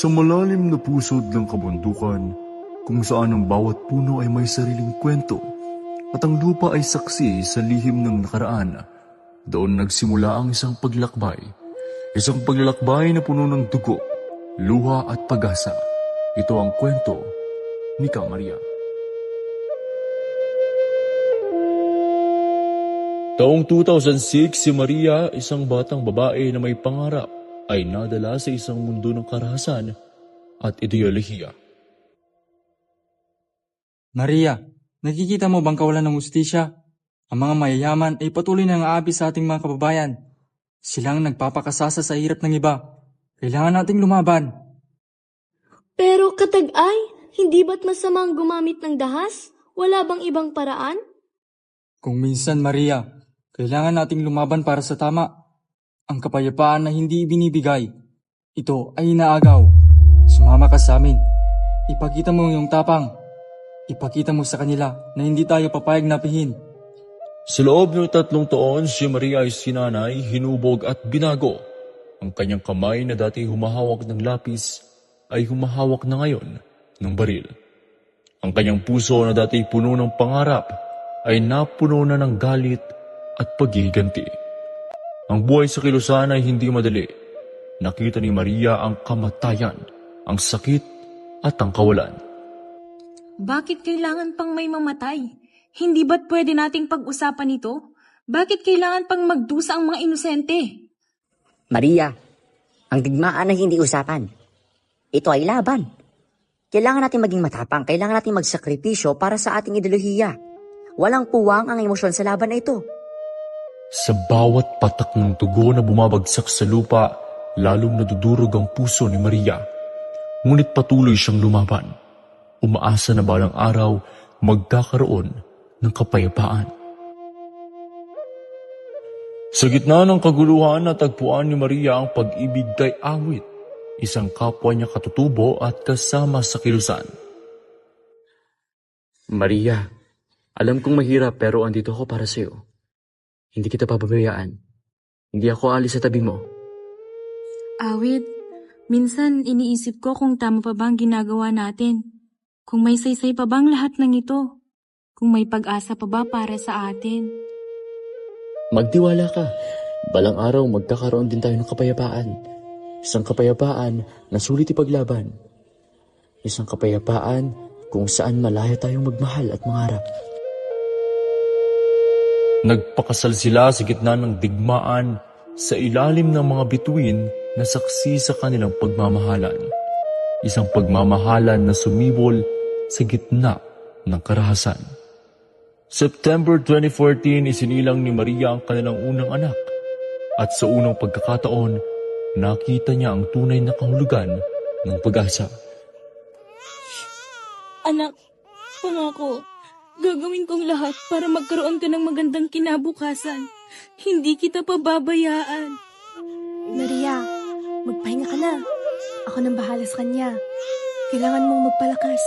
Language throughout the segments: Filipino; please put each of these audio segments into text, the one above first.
Sa malalim na pusod ng kabundukan, kung saan ang bawat puno ay may sariling kwento at ang lupa ay saksi sa lihim ng nakaraan, doon nagsimula ang isang paglakbay. Isang paglalakbay na puno ng dugo, luha at pag-asa. Ito ang kwento ni Ka Maria. Taong 2006, si Maria, isang batang babae na may pangarap, ay nadala sa isang mundo ng karahasan at ideolohiya. Maria, nakikita mo bang kawalan ng hustisya? Ang mga mayayaman ay patuloy na aapi sa ating mga kababayan. Silang nagpapakasasa sa hirap ng iba. Kailangan nating lumaban. Pero Katag-ay, hindi ba't masamang gumamit ng dahas? Wala bang ibang paraan? Kung minsan, Maria, kailangan nating lumaban para sa tama. Ang kapayapaan na hindi ibinibigay, ito ay inaagaw. Sumama ka sa amin. Ipakita mo yung tapang. Ipakita mo sa kanila na hindi tayo papayag na pihin. Sa loob ng 3 taon, si Maria ay sinanay, hinubog at binago. Ang kanyang kamay na dati humahawak ng lapis ay humahawak na ngayon ng baril. Ang kanyang puso na dati puno ng pangarap ay napuno na ng galit at paghihiganti. Ang buhay sa kilusan ay hindi madali. Nakita ni Maria ang kamatayan, ang sakit at ang kawalan. Bakit kailangan pang may mamatay? Hindi ba't pwede nating pag-usapan ito? Bakit kailangan pang magdusa ang mga inosente? Maria, ang digmaan ay hindi usapan. Ito ay laban. Kailangan natin maging matapang, kailangan natin magsakripisyo para sa ating ideolohiya. Walang puwang ang emosyon sa laban na ito. Sa bawat patak ng dugo na bumabagsak sa lupa, lalong nadudurog ang puso ni Maria. Ngunit patuloy siyang lumaban. Umaasa na balang araw magkakaroon ng kapayapaan. Sa gitna ng kaguluhan, natagpuan ni Maria ang pag-ibig kay Awit, isang kapwa niya katutubo at kasama sa kilusan. Maria, alam kong mahirap pero andito ako para sa'yo. Hindi kita pababayaan. Hindi ako alis sa tabi mo. Awit, minsan iniisip ko kung tama pa bang ginagawa natin. Kung may saysay pa bang lahat ng ito. Kung may pag-asa pa ba para sa atin. Magtiwala ka. Balang araw magkakaroon din tayo ng kapayapaan. Isang kapayapaan na sulit ipaglaban. Isang kapayapaan kung saan malaya tayong magmahal at mangarap. Nagpakasal sila sa gitna ng digmaan sa ilalim ng mga bituin na saksi sa kanilang pagmamahalan. Isang pagmamahalan na sumibol sa gitna ng karahasan. September 2014, isinilang ni Maria ang kanilang unang anak. At sa unang pagkakataon, nakita niya ang tunay na kahulugan ng pag-asa. Anak, pangako, gagawin kong lahat para magkaroon ka ng magandang kinabukasan. Hindi kita pababayaan. Maria, magpahinga ka na. Ako nang bahala sa kanya. Kailangan mong magpalakas.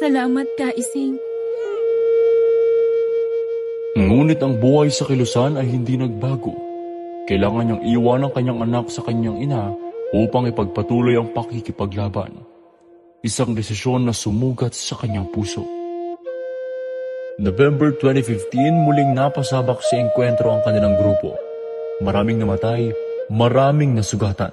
Salamat ka, Ising. Ngunit ang buhay sa kilusan ay hindi nagbago. Kailangan niyang iwan ang kanyang anak sa kanyang ina upang ipagpatuloy ang pakikipaglaban. Isang desisyon na sumugat sa kanyang puso. November 2015, muling napasabak sa engkwentro ang kanilang grupo. Maraming namatay, maraming nasugatan.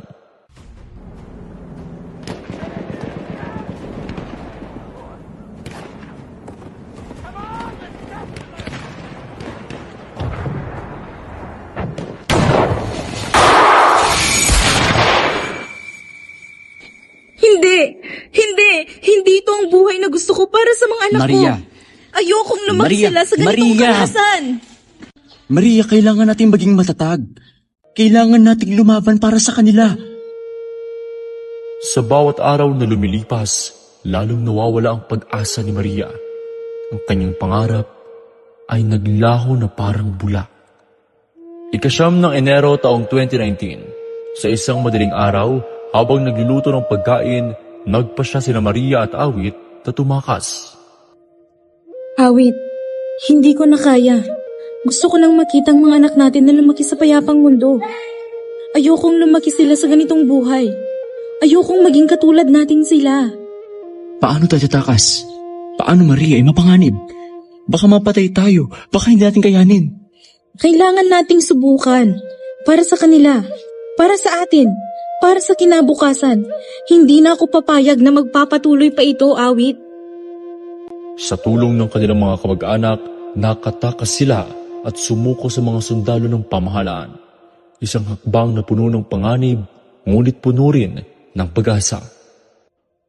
Hindi ito ang buhay na gusto ko para sa mga anak Maria. ko. Ayokong lumaki Maria. sila sa ganitong Maria. karahasan. Maria, kailangan nating maging matatag. Kailangan nating lumaban para sa kanila. Sa bawat araw na lumilipas, lalong nawawala ang pag-asa ni Maria. Ang kanyang pangarap ay naglaho na parang bula. Ika-9 ng Enero taong 2019, sa isang madaling araw, habang nagluluto ng pagkain, nagpasya sina Maria at Awit na tumakas. Awit, hindi ko na kaya. Gusto ko lang makita ang mga anak natin na lumaki sa payapang mundo. Ayokong lumaki sila sa ganitong buhay. Ayokong maging katulad natin sila. Paano tayo tatakas? Paano Maria ay mapanganib? Baka mapatay tayo, baka hindi natin kayanin. Kailangan nating subukan. Para sa kanila, para sa atin, para sa kinabukasan. Hindi na ako papayag na magpapatuloy pa ito, Awit. Sa tulong ng kanilang mga kamag-anak, nakatakas sila at sumuko sa mga sundalo ng pamahalaan. Isang hakbang na puno ng panganib, ngunit puno rin ng pag-asa.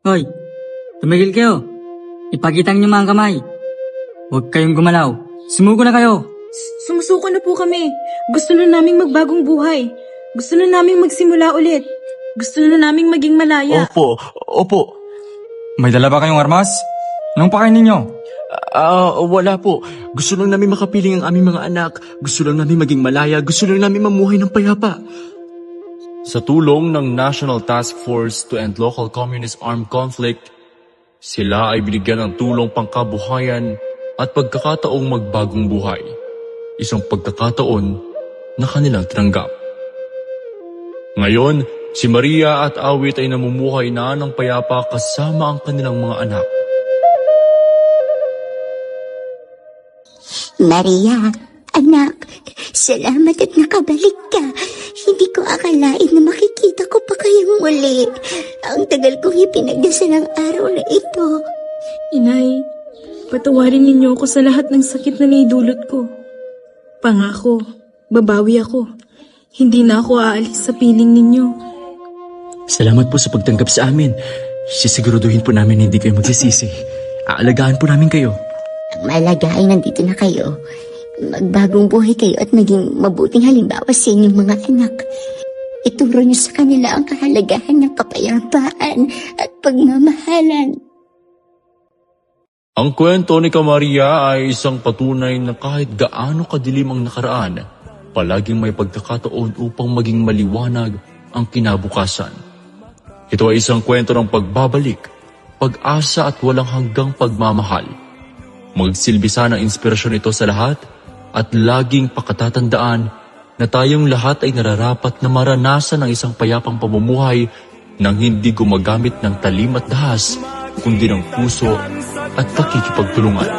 Hoy, tumigil kayo. Ipakita niyo mga kamay. Huwag kayong gumalaw. Sumuko na kayo. Sumusuko na po kami. Gusto na naming magbagong buhay. Gusto na naming magsimula ulit. Gusto na naming maging malaya. Opo. May dala ba kayong armas? Anong pakain ninyo? Wala po. Gusto lang namin makapiling ang aming mga anak. Gusto lang namin maging malaya. Gusto lang namin mamuhay ng payapa. Sa tulong ng National Task Force to End Local Communist Armed Conflict, sila ay binigyan ng tulong pangkabuhayan at pagkakataong magbagong buhay. Isang pagkakataon na kanilang tinanggap. Ngayon, si Maria at Awit ay namumuhay na ng payapa kasama ang kanilang mga anak. Maria, anak, salamat at nakabalik ka. Hindi ko akalain na makikita ko pa kayong muli. Ang tagal kong ipinagdasal ang araw na ito. Inay, patawarin ninyo ako sa lahat ng sakit na naidulot ko. Pangako, babawi ako. Hindi na ako aalis sa piling ninyo. Salamat po sa pagtanggap sa amin. Sisiguraduhin po namin hindi kayo magsisisi. Aalagaan po namin kayo. Ang mahalaga ay nandito na kayo. Magbagong buhay kayo at maging mabuting halimbawa sa inyong mga anak. Ituro niyo sa kanila ang kahalagahan ng kapayapaan at pagmamahalan. Ang kwento ni Maria ay isang patunay na kahit gaano kadilim ang nakaraan, palaging may pagkakataon upang maging maliwanag ang kinabukasan. Ito ay isang kwento ng pagbabalik, pag-asa at walang hanggang pagmamahal. Magsilbi sana ang inspirasyon ito sa lahat at laging pakatatandaan na tayong lahat ay nararapat na maranasan ng isang payapang pamumuhay nang hindi gumagamit ng talim at dahas, kundi ng puso at pakikipagtulungan.